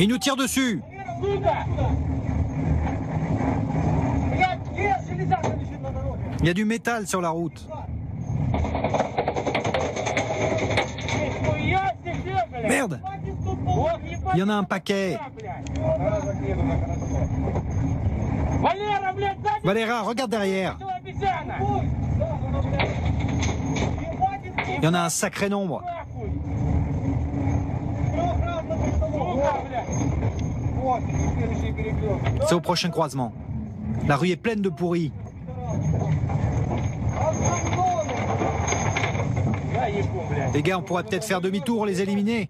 Il nous tire dessus. Il y a du métal sur la route. Merde! Il y en a un paquet. Valéra, regarde derrière. Il y en a un sacré nombre. C'est au prochain croisement. La rue est pleine de pourris. Les gars, on pourrait peut-être faire demi-tour, les éliminer.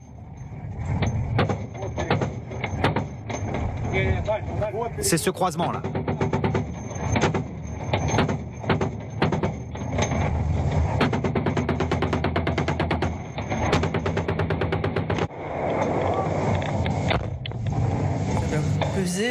C'est ce croisement-là.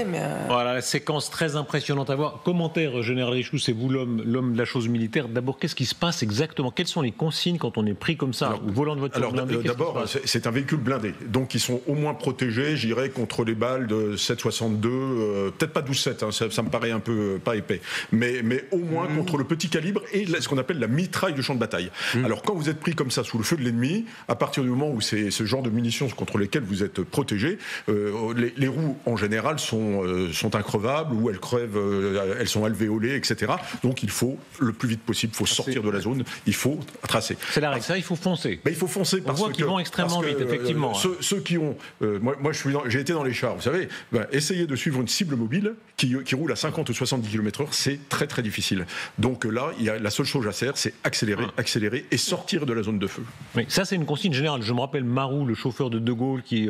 Mais Voilà, la séquence très impressionnante à voir. Commentaire, Général Richoux, c'est vous l'homme de la chose militaire. D'abord, qu'est-ce qui se passe exactement? Quelles sont les consignes quand on est pris comme ça, au volant de voiture blindée? D'abord, c'est un véhicule blindé. Donc, ils sont au moins protégés, j'irais, contre les balles de 7,62, peut-être pas 12,7, hein, ça me paraît un peu pas épais, mais au moins contre le petit calibre et ce qu'on appelle la mitraille de champ de bataille. Alors, quand vous êtes pris comme ça sous le feu de l'ennemi, à partir du moment où c'est ce genre de munitions contre lesquelles vous êtes protégé, les roues, en général, sont increvables ou elles crèvent, elles sont alvéolées, etc. Donc il faut le plus vite possible, il faut sortir de la zone, il faut tracer. C'est la règle, ça, il faut foncer. Il faut foncer parce voit qu'ils vont extrêmement vite, effectivement. Ceux qui ont, moi j'ai été dans les chars, vous savez, essayer de suivre une cible mobile qui roule à 50 ou 70 km/h, c'est très très difficile. Donc là, la seule chose à faire, c'est accélérer et sortir de la zone de feu. Oui, ça c'est une consigne générale. Je me rappelle Marou, le chauffeur de Gaulle, qui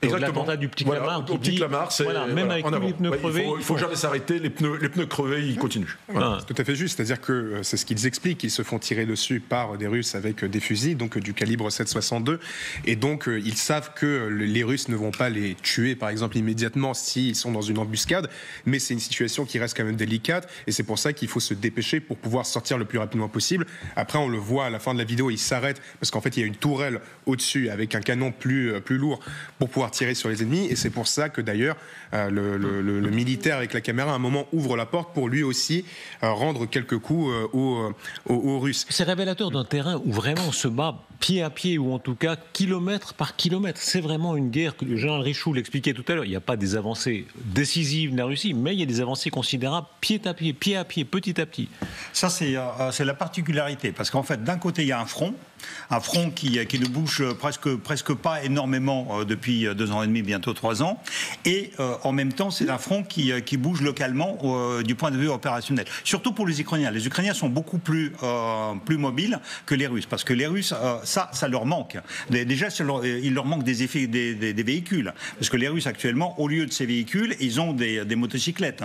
l'attentat du Petit Clamart, au Petit Clamart, c'est même avec tous les pneus crevés, il faut jamais s'arrêter. Les pneus crevés, ils continuent. Voilà. C'est tout à fait juste. C'est-à-dire que c'est ce qu'ils expliquent. Ils se font tirer dessus par des Russes avec des fusils, donc du calibre 7,62, et donc ils savent que les Russes ne vont pas les tuer, par exemple, immédiatement s'ils sont dans une embuscade. Mais c'est une situation qui reste quand même délicate, et c'est pour ça qu'il faut se dépêcher pour pouvoir sortir le plus rapidement possible. Après, on le voit à la fin de la vidéo, il s'arrête parce qu'en fait, il y a une tourelle au-dessus avec un canon plus lourd pour pouvoir tirer sur les ennemis, et c'est pour ça que d'ailleurs le militaire avec la caméra à un moment ouvre la porte pour lui aussi rendre quelques coups aux Russes. C'est révélateur d'un terrain où vraiment on se bat pied à pied, ou en tout cas kilomètre par kilomètre. C'est vraiment une guerre que le général Richoux l'expliquait tout à l'heure. Il n'y a pas des avancées décisives de la Russie, mais il y a des avancées considérables pied à pied, petit à petit. Ça, c'est la particularité, parce qu'en fait, d'un côté, il y a un front qui ne bouge presque pas énormément depuis 2 ans et demi, bientôt 3 ans, et en même temps, c'est un front qui bouge localement du point de vue opérationnel. Surtout pour les Ukrainiens. Les Ukrainiens sont beaucoup plus mobiles que les Russes, parce que les Russes, ça leur manque. Déjà, il leur manque des véhicules, parce que les Russes actuellement, au lieu de ces véhicules, ils ont des motocyclettes,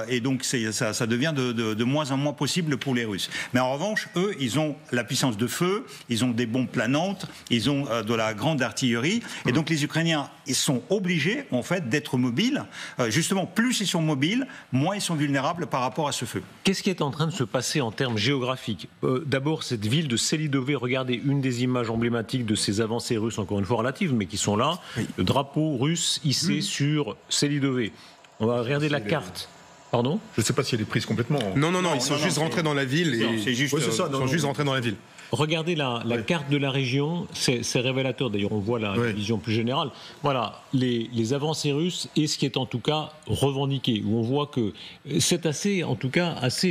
et donc ça devient de moins en moins possible pour les Russes. Mais en revanche, eux, ils ont la puissance de feu, ils ont des bombes planantes, ils ont de la grande artillerie, et donc les Ukrainiens, ils sont obligés en fait d'être mobiles. Justement, plus ils sont mobiles, moins ils sont vulnérables par rapport à ce feu. Qu'est-ce qui est en train de se passer en termes géographiques? D'abord, cette ville de Selidové, regardez une des images emblématiques de ces avancées russes, encore une fois relatives, mais qui sont là. Oui. Le drapeau russe hissé sur Selidové. On va regarder la carte. Pardon? Je ne sais pas si elle est prise complètement. Non, ils sont juste rentrés dans la ville. Ils sont juste rentrés dans la ville. Regardez la carte de la région, c'est révélateur. D'ailleurs, on voit la vision plus générale. Voilà, les avancées russes et ce qui est en tout cas revendiqué, où on voit que c'est assez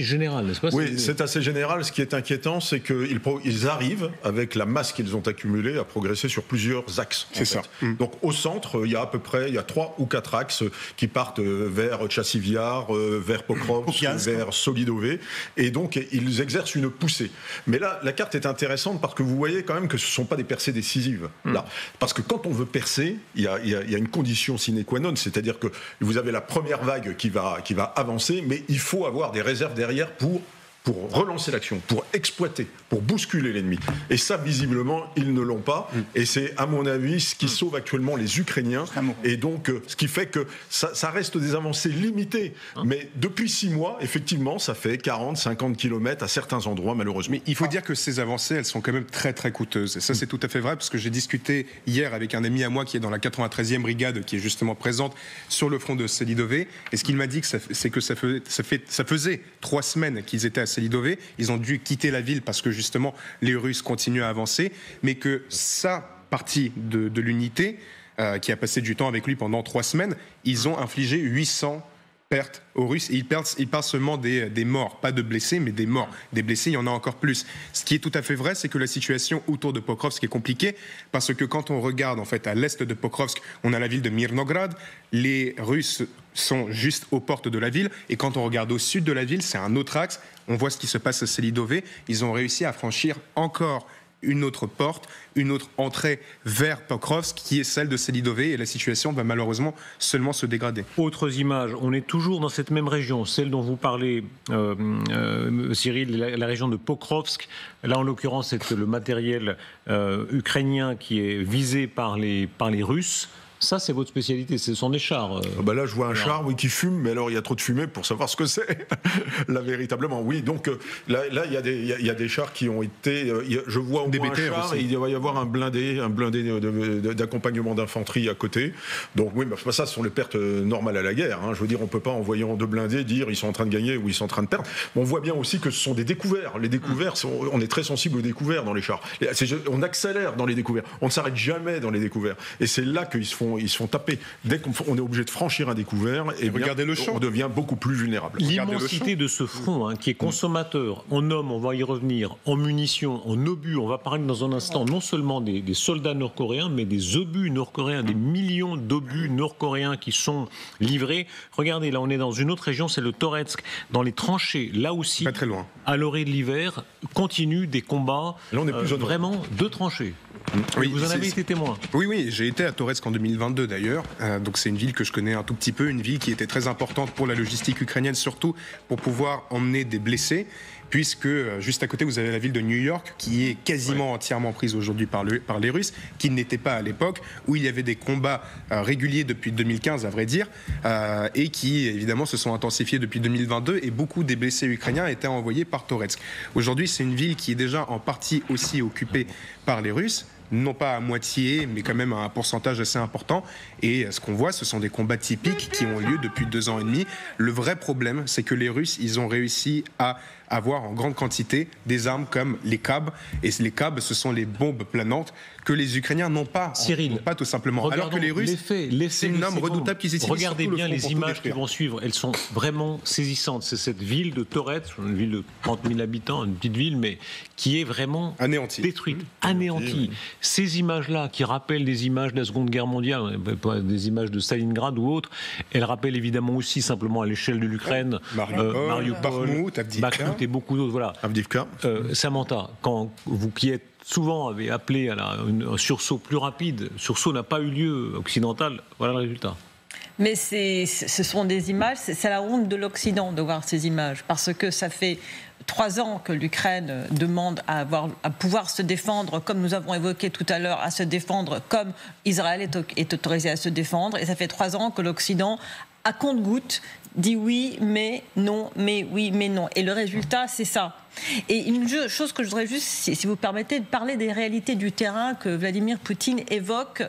général, n'est-ce pas? Oui, c'est assez général. Ce qui est inquiétant, c'est qu'ils arrivent, avec la masse qu'ils ont accumulée, à progresser sur plusieurs axes. C'est ça. Donc, au centre, il y a à peu près 3 ou 4 axes qui partent vers Tchassiviar, vers Pokrovsk, vers Solidové, et donc ils exercent une poussée. Mais là, la carte est intéressante parce que vous voyez quand même que ce ne sont pas des percées décisives. Là. Parce que quand on veut percer, il y a une condition sine qua non, c'est-à-dire que vous avez la première vague qui va avancer, mais il faut avoir des réserves derrière pour pour relancer l'action, pour exploiter, pour bousculer l'ennemi. Et ça, visiblement, ils ne l'ont pas. Et c'est, à mon avis, ce qui sauve actuellement les Ukrainiens. Et donc, ce qui fait que ça reste des avancées limitées. Mais depuis 6 mois, effectivement, ça fait 40, 50 kilomètres à certains endroits, malheureusement. Mais il faut dire que ces avancées, elles sont quand même très très coûteuses. Et ça, c'est tout à fait vrai, parce que j'ai discuté hier avec un ami à moi qui est dans la 93e brigade, qui est justement présente sur le front de Selidové. Et ce qu'il m'a dit, c'est que ça faisait 3 semaines qu'ils étaient à Selidové. Ils ont dû quitter la ville parce que justement les Russes continuent à avancer, mais que sa partie de l'unité qui a passé du temps avec lui pendant 3 semaines, ils ont infligé 800 pertes aux Russes, et ils parlent seulement des morts, pas de blessés, mais des morts. Des blessés, il y en a encore plus. Ce qui est tout à fait vrai, c'est que la situation autour de Pokrovsk est compliquée, parce que quand on regarde en fait à l'est de Pokrovsk, on a la ville de Mirnograd, les Russes sont juste aux portes de la ville, et quand on regarde au sud de la ville, c'est un autre axe, on voit ce qui se passe à Selidové, ils ont réussi à franchir encore une autre porte, une autre entrée vers Pokrovsk, qui est celle de Selidové, et la situation va malheureusement seulement se dégrader. Autres images, on est toujours dans cette même région, celle dont vous parlez, Cyril, la région de Pokrovsk. Là, en l'occurrence, c'est le matériel ukrainien qui est visé par les Russes. Ça, c'est votre spécialité, ce sont des chars. Là, je vois un char qui fume, mais alors il y a trop de fumée pour savoir ce que c'est. Là, véritablement, oui. Donc là, il y a des chars qui ont été. Je vois au moins un char, et il va y avoir un blindé d'accompagnement d'infanterie à côté. Donc oui, mais ça, ce sont les pertes normales à la guerre. Je veux dire, on peut pas, en voyant 2 blindés, dire ils sont en train de gagner ou ils sont en train de perdre. On voit bien aussi que ce sont des découverts. Les découverts, on est très sensible aux découverts dans les chars. On accélère dans les découverts. On ne s'arrête jamais dans les découverts. Et c'est là qu'ils se font taper. Dès qu'on est obligé de franchir un découvert, et regardez le champ. On devient beaucoup plus vulnérable. L'immensité de ce front, qui est consommateur en hommes, on va y revenir, en munitions, en obus. On va parler dans un instant non seulement des soldats nord-coréens, mais des obus nord-coréens, des millions d'obus nord-coréens qui sont livrés. Regardez, là on est dans une autre région, c'est le Toretsk, dans les tranchées, là aussi, pas très loin. À l'orée de l'hiver, continuent des combats, là, on est plus vraiment de tranchées. Oui, vous en avez été témoin. Oui, j'ai été à Toretsk en 2022 d'ailleurs. Donc c'est une ville que je connais un tout petit peu, une ville qui était très importante pour la logistique ukrainienne, surtout pour pouvoir emmener des blessés, puisque juste à côté vous avez la ville de New York qui est quasiment entièrement prise aujourd'hui par les Russes, qui n'était pas à l'époque, où il y avait des combats réguliers depuis 2015 à vrai dire, et qui évidemment se sont intensifiés depuis 2022, et beaucoup des blessés ukrainiens étaient envoyés par Toretsk. Aujourd'hui c'est une ville qui est déjà en partie aussi occupée par les Russes, non pas à moitié, mais quand même à un pourcentage assez important. Et ce qu'on voit, ce sont des combats typiques qui ont lieu depuis 2 ans et demi. Le vrai problème, c'est que les Russes, ils ont réussi à avoir en grande quantité des armes comme les CAB. Et les CAB, ce sont les bombes planantes que les Ukrainiens n'ont pas. Cyril, n'ont pas tout simplement. Alors que les Russes, c'est une arme redoutable qu'ils utilisent. Regardez bien les images qui vont suivre. Elles sont vraiment saisissantes. C'est cette ville de Toretsk, une ville de 30 000 habitants, une petite ville, mais qui est vraiment détruite, anéantie. Ces images-là, qui rappellent des images de la Seconde Guerre mondiale, des images de Stalingrad ou autres, elles rappellent évidemment aussi simplement à l'échelle de l'Ukraine, Mariupol, Bakhmut et beaucoup d'autres. Voilà. Samantha, quand vous qui êtes souvent avez appelé à un sursaut plus rapide, sursaut n'a pas eu lieu occidental, voilà le résultat. Mais ce sont des images, c'est la honte de l'Occident de voir ces images, parce que ça fait 3 ans que l'Ukraine demande à pouvoir se défendre, comme nous avons évoqué tout à l'heure, à se défendre comme Israël est autorisé à se défendre, et ça fait 3 ans que l'Occident, à compte-gouttes, dit oui, mais non, mais oui, mais non. Et le résultat, c'est ça. Et une chose que je voudrais juste, si vous permettez, de parler des réalités du terrain que Vladimir Poutine évoque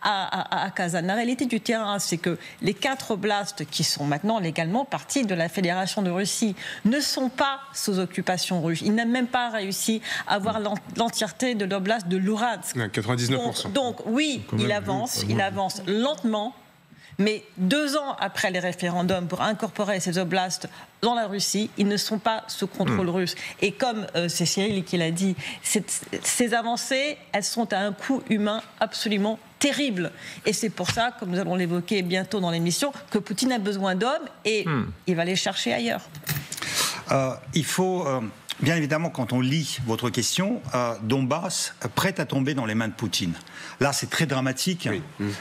à Kazan. La réalité du terrain, c'est que les 4 oblasts qui sont maintenant légalement partie de la Fédération de Russie ne sont pas sous occupation russe. Il n'a même pas réussi à avoir l'entièreté de l'oblast de Luhansk. 99%. Donc oui, il avance lentement. Mais 2 ans après les référendums pour incorporer ces oblasts dans la Russie, ils ne sont pas sous contrôle russe. Et comme c'est Cyril qui l'a dit, ces avancées, elles sont à un coût humain absolument terrible. Et c'est pour ça, comme nous allons l'évoquer bientôt dans l'émission, que Poutine a besoin d'hommes et il va les chercher ailleurs. Il faut... Bien évidemment, quand on lit votre question, Donbass prête à tomber dans les mains de Poutine. Là, c'est très dramatique,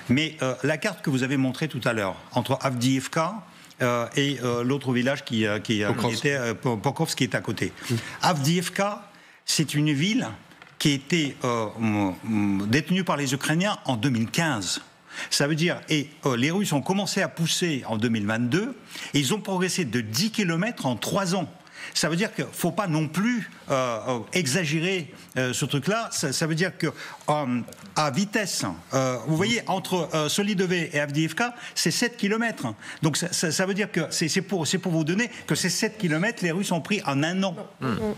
mais la carte que vous avez montrée tout à l'heure, entre Avdiivka et l'autre village qui était Pokrovsk, qui est à côté. Avdiivka, c'est une ville qui a été détenue par les Ukrainiens en 2015. Ça veut dire, les Russes ont commencé à pousser en 2022, et ils ont progressé de 10 km en 3 ans. Ça veut dire qu'il ne faut pas non plus exagérer ce truc-là. Ça veut dire que à vitesse, vous voyez, entre Solidove et Avdiivka, c'est 7 km. Donc ça veut dire que c'est pour vous donner que ces 7 km, les Russes ont pris en un an.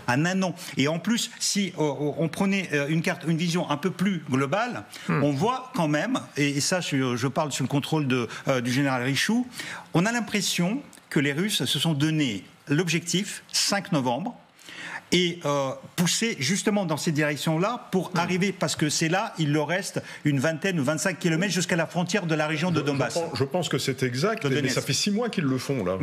En un an. Et en plus, si on prenait une vision un peu plus globale, on voit quand même, et ça je parle sous le contrôle du général Richoux, on a l'impression que les Russes se sont donné l'objectif, 5 novembre, et pousser justement dans ces directions-là pour arriver, parce que c'est là, il leur reste une vingtaine ou 25 kilomètres jusqu'à la frontière de la région de Donbass. Je pense que c'est exact, mais ça fait 6 mois qu'ils le font là.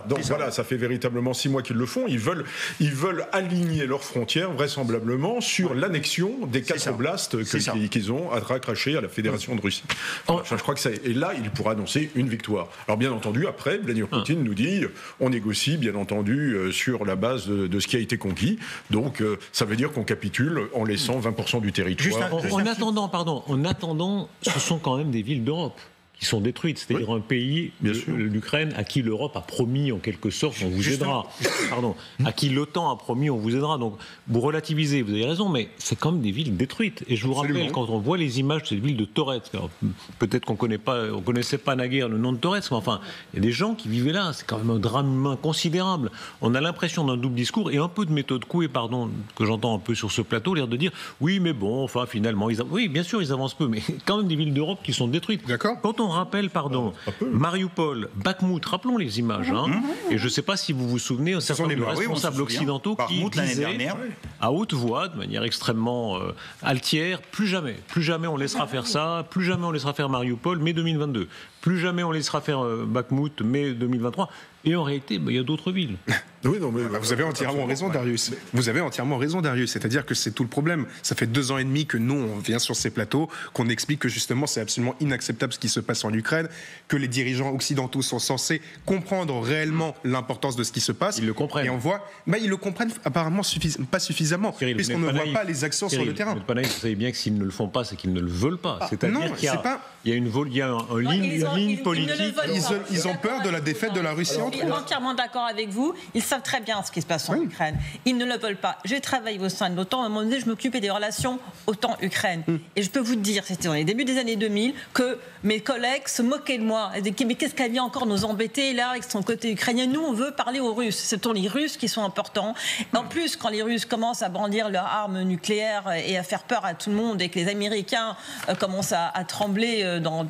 Donc voilà, ça fait véritablement 6 mois qu'ils le font. Ils veulent aligner leurs frontières vraisemblablement sur l'annexion des 4 oblasts qu'ils ont à raccracher à la Fédération de Russie. Voilà, je crois que et là, il pourra annoncer une victoire. Alors bien entendu, après, Vladimir Poutine nous dit, on négocie bien entendu sur la base de ce qui a été conquis. Donc ça veut dire qu'on capitule en laissant 20% du territoire. En attendant, ce sont quand même des villes d'Europe qui sont détruites, c'est-à-dire un pays, l'Ukraine, à qui l'Europe a promis en quelque sorte on vous aidera. À qui l'OTAN a promis on vous aidera. Donc vous relativisez, vous avez raison, mais c'est quand même des villes détruites. Et je vous rappelle, quand on voit les images de cette ville de Toretsk, peut-être qu'on connaissait pas naguère le nom de Toretsk, mais enfin, il y a des gens qui vivaient là. C'est quand même un drame humain considérable. On a l'impression d'un double discours et un peu de méthode couée, que j'entends un peu sur ce plateau, l'air de dire oui, mais bon, enfin, finalement, oui, bien sûr, ils avancent peu, mais quand même des villes d'Europe qui sont détruites. D'accord. Quand on rappelle, Mariupol, Bakhmout, rappelons les images, et je ne sais pas si vous vous souvenez, un certain nombre de responsables occidentaux qui disaient à haute voix, de manière extrêmement altière, plus jamais on laissera faire ça, plus jamais on laissera faire Mariupol, mai 2022, plus jamais on laissera faire Bakhmout, mai 2023. Et en réalité, il y a d'autres villes. Oui, non, mais vous avez entièrement raison, Darius. Vous avez entièrement raison, Darius. C'est-à-dire que c'est tout le problème. Ça fait 2 ans et demi que nous, on vient sur ces plateaux, qu'on explique que justement, c'est absolument inacceptable ce qui se passe en Ukraine, que les dirigeants occidentaux sont censés comprendre réellement l'importance de ce qui se passe. Ils le comprennent. Et on voit, ils le comprennent apparemment pas suffisamment, puisqu'on ne voit pas les actions sur le terrain. Vous n'êtes pas naïf, vous savez bien que s'ils ne le font pas, c'est qu'ils ne le veulent pas. C'est-à-dire qu'il y a une ligne politique. Ils ont peur de la défaite de la Russie. Je suis entièrement d'accord avec vous. Ils savent très bien ce qui se passe en Ukraine. Ils ne le veulent pas. J'ai travaillé au sein de l'OTAN. À un moment donné, je m'occupais des relations OTAN-Ukraine. Et je peux vous dire, c'était dans les débuts des années 2000, que mes collègues se moquaient de moi. Ils disaient, mais qu'est-ce qu'elle vient encore nous embêter là avec son côté ukrainien? Nous, on veut parler aux Russes. Ce sont les Russes qui sont importants. En plus, quand les Russes commencent à brandir leurs armes nucléaires et à faire peur à tout le monde et que les Américains commencent à trembler dans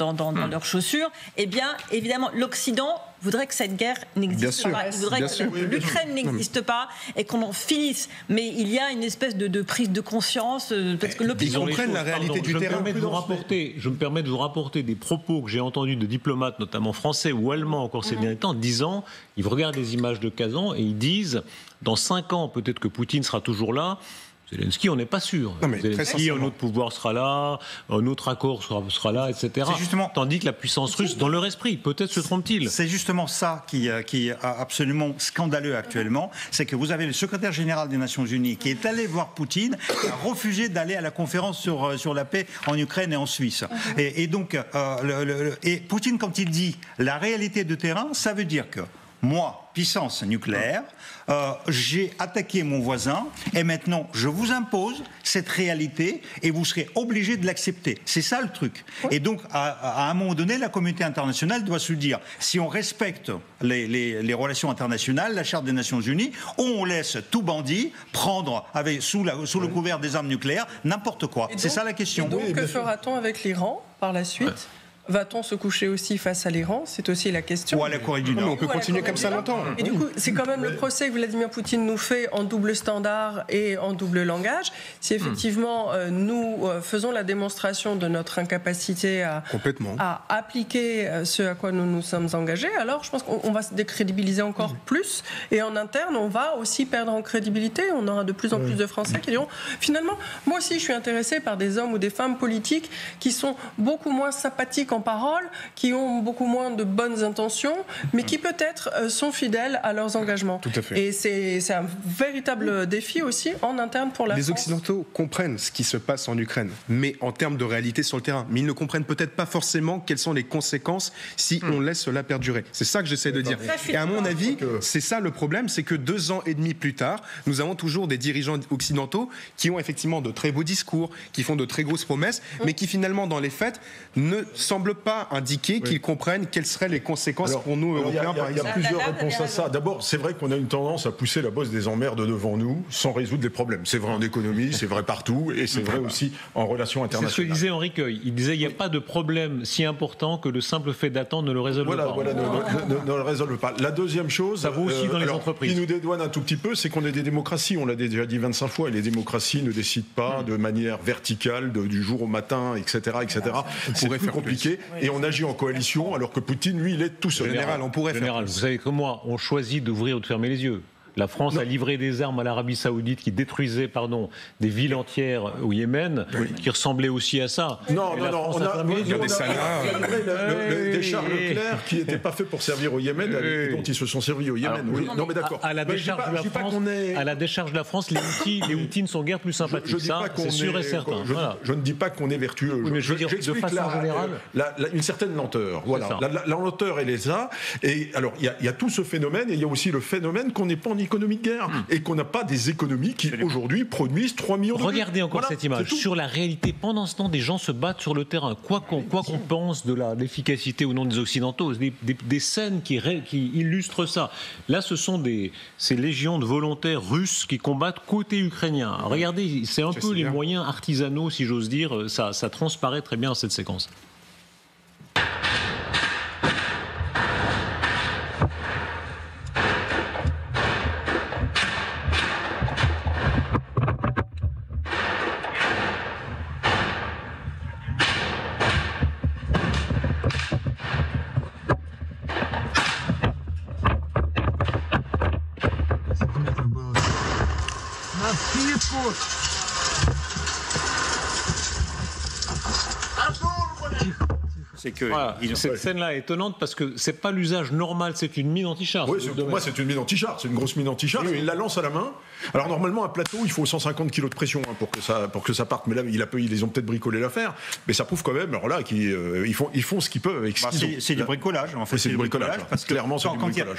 leurs chaussures, eh bien, évidemment, l'Occident voudrait que cette guerre n'existe pas. Il voudrait que l'Ukraine n'existe pas et qu'on en finisse. Mais il y a une espèce de prise de conscience parce que l'opinion... Ils comprennent la réalité du terrain. Je me permets de vous rapporter des propos que j'ai entendus de diplomates, notamment français ou allemands encore ces derniers temps, disant, ils regardent les images de Kazan et ils disent, dans 5 ans, peut-être que Poutine sera toujours là. Zelensky, on n'est pas sûr. Zelensky, un autre pouvoir sera là, un autre accord sera là, etc. Tandis que la puissance russe, dans leur esprit, peut-être se trompe-t-il. C'est justement ça qui est absolument scandaleux actuellement. C'est que vous avez le secrétaire général des Nations Unies qui est allé voir Poutine, qui a refusé d'aller à la conférence sur la paix en Ukraine et en Suisse. Et donc, et Poutine, quand il dit la réalité de terrain, ça veut dire que moi, puissance nucléaire, j'ai attaqué mon voisin et maintenant je vous impose cette réalité et vous serez obligés de l'accepter. C'est ça le truc. Et donc à un moment donné, la communauté internationale doit se dire, si on respecte les relations internationales, la Charte des Nations Unies, on laisse tout bandit prendre sous le couvert des armes nucléaires n'importe quoi. C'est ça la question. Et donc que fera-t-on avec l'Iran par la suite ? Va-t-on se coucher aussi face à l'Iran? C'est aussi la question. Ou à la Corée du Nord. On peut continuer comme ça longtemps. Et du coup, c'est quand même le procès que Vladimir Poutine nous fait en double standard et en double langage. Si effectivement nous faisons la démonstration de notre incapacité à appliquer ce à quoi nous nous sommes engagés, alors je pense qu'on va se décrédibiliser encore plus. Et en interne, on va aussi perdre en crédibilité. On aura de plus en plus de Français qui diront, finalement, moi aussi je suis intéressé par des hommes ou des femmes politiques qui sont beaucoup moins sympathiques en parole, qui ont beaucoup moins de bonnes intentions, mais qui peut-être sont fidèles à leurs engagements. Tout à fait. Et c'est un véritable défi aussi en interne pour la France. Les Occidentaux comprennent ce qui se passe en Ukraine, mais en termes de réalité sur le terrain. Mais ils ne comprennent peut-être pas forcément quelles sont les conséquences si on laisse cela perdurer. C'est ça que j'essaie de dire. Et à mon avis, c'est ça le problème, c'est que 2 ans et demi plus tard, nous avons toujours des dirigeants occidentaux qui ont effectivement de très beaux discours, qui font de très grosses promesses, mais qui finalement, dans les faits, ne semblent pas indiquer qu'ils comprennent quelles seraient les conséquences pour nous, Européens, par exemple. Il y a plusieurs réponses à ça. D'abord, c'est vrai qu'on a une tendance à pousser la bosse des emmerdes devant nous sans résoudre les problèmes. C'est vrai en économie, c'est vrai partout, et c'est vrai aussi en relations internationales. C'est ce que disait Henri Queuille. Il disait il n'y a pas de problème si important que le simple fait d'attendre ne le résolve pas. Voilà, ne le résolve pas. La deuxième chose, ça vaut aussi dans les entreprises. Qui nous dédouane un tout petit peu, c'est qu'on est des démocraties. On l'a déjà dit 25 fois, et les démocraties ne décident pas de manière verticale, du jour au matin, etc. C'est plus compliqué. Et on agit en coalition, alors que Poutine, lui, il est tout seul. Général, on pourrait faire plus. Vous savez que moi, on choisit d'ouvrir ou de fermer les yeux. La France a livré des armes à l'Arabie Saoudite qui détruisaient des villes entières au Yémen, qui ressemblaient aussi à ça. Non, on a des chars Leclerc qui n'étaient pas faits pour servir au Yémen et dont ils se sont servis au Yémen. Non, mais d'accord. À la décharge de la France, les Houthis ne sont guère plus sympathiques. C'est sûr et certain. Je ne dis pas qu'on est vertueux. Mais je veux dire, de façon générale, une certaine lenteur. Voilà, la lenteur, elle est ça. Et alors, il y a tout ce phénomène, et il y a aussi le phénomène qu'on n'est pas en économie de guerre et qu'on n'a pas des économies qui aujourd'hui produisent 3 millions de Regardez encore cette image. Sur la réalité, pendant ce temps, des gens se battent sur le terrain. Quoi qu'on pense de l'efficacité ou non des Occidentaux, des scènes qui illustrent ça. Là, ce sont ces légions de volontaires russes qui combattent côté ukrainien. Regardez, c'est un peu les moyens artisanaux, si j'ose dire. Ça transparaît très bien dans cette séquence. Cette scène-là est étonnante parce que c'est pas l'usage normal, c'est une mine anti-char. Oui, pour moi, c'est une mine anti-char, c'est une grosse mine anti-char. Il la lance à la main. Alors normalement, un plateau, il faut 150 kg de pression pour que ça parte. Mais là, ils ont peut-être bricolé l'affaire. Mais ça prouve quand même, alors là, qu'ils font ce qu'ils peuvent avec ce qu'ils ont. C'est du bricolage, en fait. C'est du bricolage. Parce que clairement, c'est du bricolage.